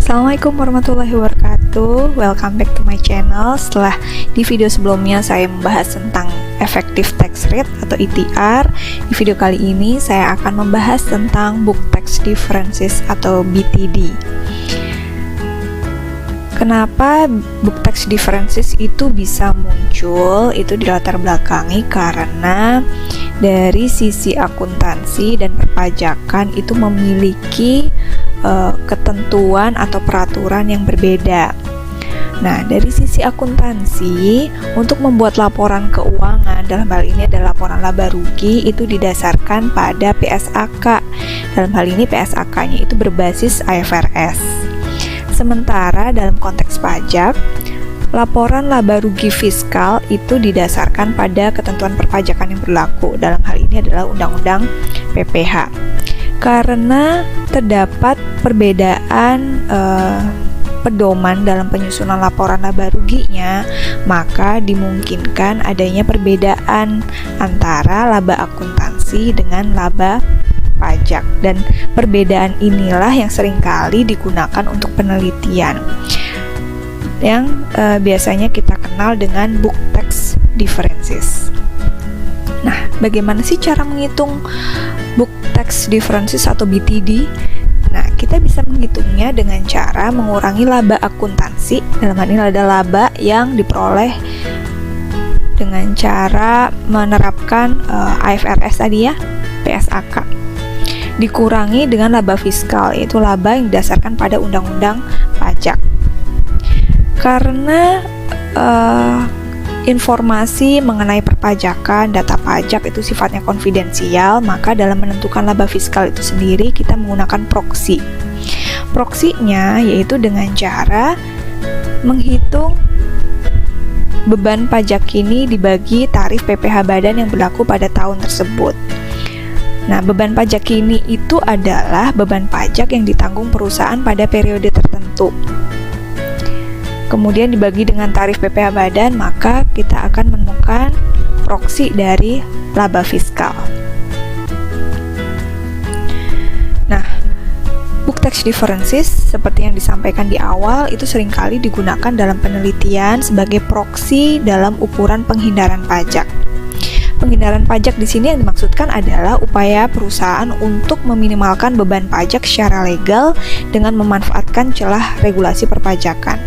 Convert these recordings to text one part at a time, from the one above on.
Assalamualaikum warahmatullahi wabarakatuh. Welcome back to my channel. Setelah di video sebelumnya saya membahas tentang effective tax rate atau ETR, di video kali ini saya akan membahas tentang book tax differences atau BTD. Kenapa book tax differences itu bisa muncul? Itu dilatar belakangi karena dari sisi akuntansi dan perpajakan itu memiliki ketentuan atau peraturan yang berbeda. Nah, dari sisi akuntansi, untuk membuat laporan keuangan, dalam hal ini adalah laporan laba rugi, itu didasarkan pada PSAK. Dalam hal ini PSAK-nya itu berbasis IFRS. Sementara dalam konteks pajak, laporan laba rugi fiskal itu didasarkan pada ketentuan perpajakan yang berlaku. Dalam hal ini adalah Undang-Undang PPH. Karena terdapat perbedaan pedoman dalam penyusunan laporan laba ruginya, maka dimungkinkan adanya perbedaan antara laba akuntansi dengan laba pajak, dan perbedaan inilah yang seringkali digunakan untuk penelitian yang biasanya kita kenal dengan book tax differences. Nah, bagaimana sih cara menghitung book tax differences atau BTD? Nah, kita bisa menghitungnya dengan cara mengurangi laba akuntansi. Dalam hal ini ada laba yang diperoleh dengan cara menerapkan IFRS tadi ya, PSAK. Dikurangi dengan laba fiskal, yaitu laba yang didasarkan pada undang-undang pajak. Karena informasi mengenai perpajakan, data pajak itu sifatnya konfidensial, maka dalam menentukan laba fiskal itu sendiri kita menggunakan proksi. Proksinya yaitu dengan cara menghitung beban pajak ini dibagi tarif PPh badan yang berlaku pada tahun tersebut. Nah, beban pajak ini itu adalah beban pajak yang ditanggung perusahaan pada periode tertentu. Kemudian dibagi dengan tarif PPh badan, maka kita akan menemukan proksi dari laba fiskal. Nah, book tax differences seperti yang disampaikan di awal itu seringkali digunakan dalam penelitian sebagai proksi dalam ukuran penghindaran pajak. Penghindaran pajak di sini yang dimaksudkan adalah upaya perusahaan untuk meminimalkan beban pajak secara legal dengan memanfaatkan celah regulasi perpajakan.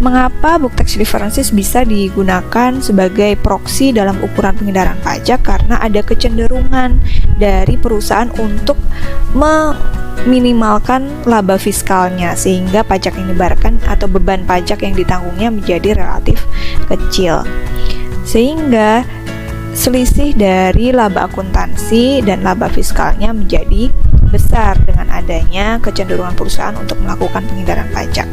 Mengapa book tax differences bisa digunakan sebagai proksi dalam ukuran penghindaran pajak? Karena ada kecenderungan dari perusahaan untuk meminimalkan laba fiskalnya, sehingga pajak yang dibayarkan atau beban pajak yang ditanggungnya menjadi relatif kecil. Sehingga selisih dari laba akuntansi dan laba fiskalnya menjadi besar dengan adanya kecenderungan perusahaan untuk melakukan penghindaran pajak.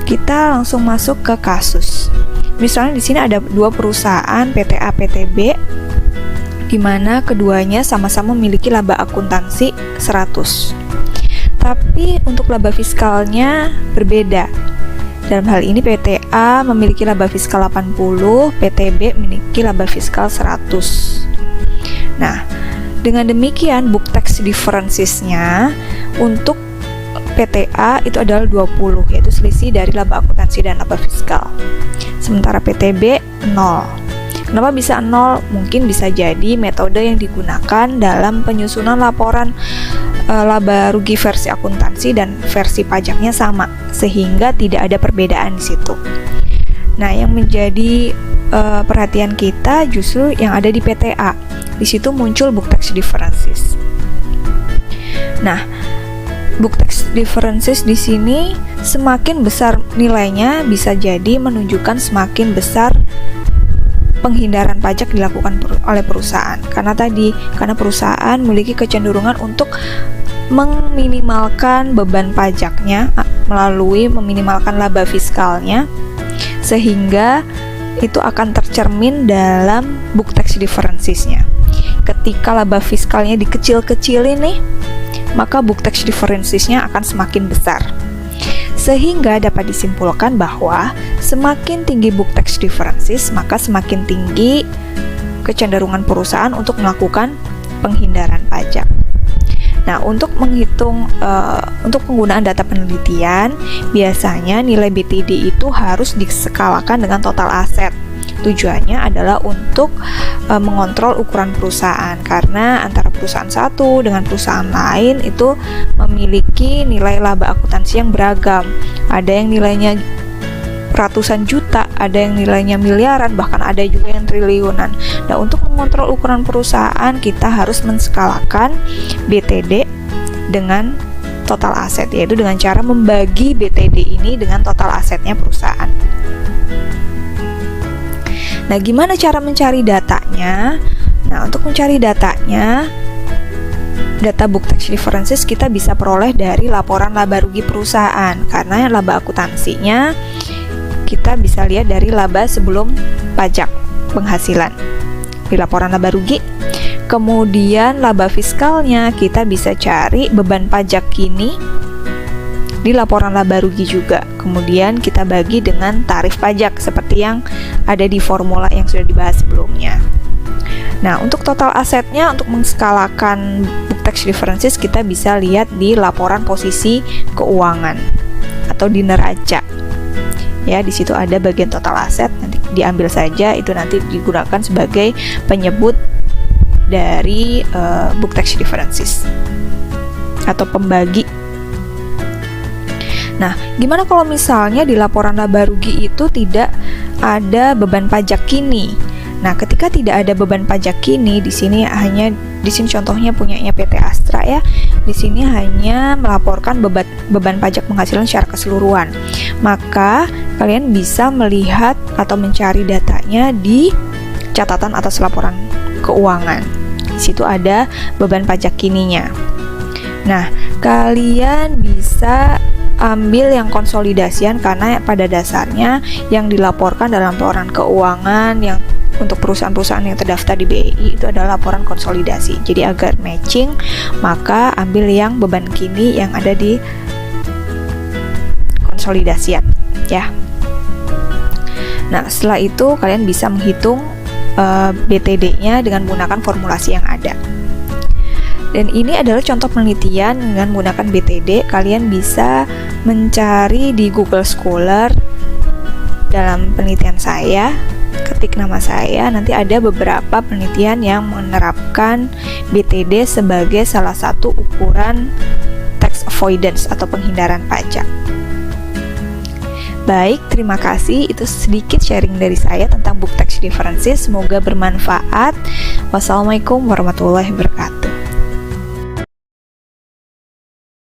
Kita langsung masuk ke kasus. Misalnya di sini ada dua perusahaan PT A, PT B, di mana keduanya sama-sama memiliki laba akuntansi 100. Tapi untuk laba fiskalnya berbeda. Dalam hal ini PT A memiliki laba fiskal 80, PT B memiliki laba fiskal 100. Nah, dengan demikian book tax differences-nya untuk PT A itu adalah 20, yaitu selisih dari laba akuntansi dan laba fiskal. Sementara PT B 0. Kenapa bisa 0? Mungkin bisa jadi metode yang digunakan dalam penyusunan laporan laba rugi versi akuntansi dan versi pajaknya sama, sehingga tidak ada perbedaan di situ. Nah, yang menjadi perhatian kita justru yang ada di PT A. Di situ muncul book tax differences. Nah, book tax differences di sini semakin besar nilainya bisa jadi menunjukkan semakin besar penghindaran pajak dilakukan oleh perusahaan. Karena perusahaan memiliki kecenderungan untuk meminimalkan beban pajaknya melalui meminimalkan laba fiskalnya, sehingga itu akan tercermin dalam book tax differences-nya. Ketika laba fiskalnya dikecil-kecilin nih, maka book tax differences-nya akan semakin besar. Sehingga dapat disimpulkan bahwa semakin tinggi book tax differences, maka semakin tinggi kecenderungan perusahaan untuk melakukan penghindaran pajak. Nah, untuk menghitung untuk penggunaan data penelitian, biasanya nilai BTD itu harus diskalakan dengan total aset. Tujuannya adalah untuk mengontrol ukuran perusahaan, karena antara perusahaan satu dengan perusahaan lain itu memiliki nilai laba akuntansi yang beragam. Ada yang nilainya ratusan juta, ada yang nilainya miliaran, bahkan ada juga yang triliunan. Nah, untuk mengontrol ukuran perusahaan, kita harus menskalakan BTD dengan total aset, yaitu dengan cara membagi BTD ini dengan total asetnya perusahaan. Nah, gimana cara mencari datanya? Nah, untuk mencari datanya, data book tax differences kita bisa peroleh dari laporan laba rugi perusahaan, karena laba akuntansinya kita bisa lihat dari laba sebelum pajak penghasilan di laporan laba rugi. Kemudian laba fiskalnya kita bisa cari beban pajak kini di laporan laba rugi juga. Kemudian kita bagi dengan tarif pajak seperti yang ada di formula yang sudah dibahas sebelumnya. Nah, untuk total asetnya, untuk menskalakan book tax differences, kita bisa lihat di laporan posisi keuangan atau di neraca. Ya, di situ ada bagian total aset, nanti diambil saja, itu nanti digunakan sebagai penyebut dari book tax differences atau pembagi. Nah, gimana kalau misalnya di laporan laba rugi itu tidak ada beban pajak kini? Nah, ketika tidak ada beban pajak kini, di sini contohnya punyanya PT Astra ya. Di sini hanya melaporkan beban pajak penghasilan secara keseluruhan. Maka kalian bisa melihat atau mencari datanya di catatan atas laporan keuangan. Di situ ada beban pajak kininya. Nah, kalian bisa ambil yang konsolidasian, karena pada dasarnya yang dilaporkan dalam laporan keuangan yang untuk perusahaan-perusahaan yang terdaftar di BEI itu adalah laporan konsolidasi. Jadi agar matching, maka ambil yang beban kini yang ada di konsolidasian ya. Nah, setelah itu kalian bisa menghitung BTD-nya dengan menggunakan formulasi yang ada. Dan ini adalah contoh penelitian dengan menggunakan BTD. Kalian bisa mencari di Google Scholar dalam penelitian saya, ketik nama saya, nanti ada beberapa penelitian yang menerapkan BTD sebagai salah satu ukuran tax avoidance atau penghindaran pajak. Baik, terima kasih. Itu sedikit sharing dari saya tentang book tax differences. Semoga bermanfaat. Wassalamualaikum warahmatullahi wabarakatuh.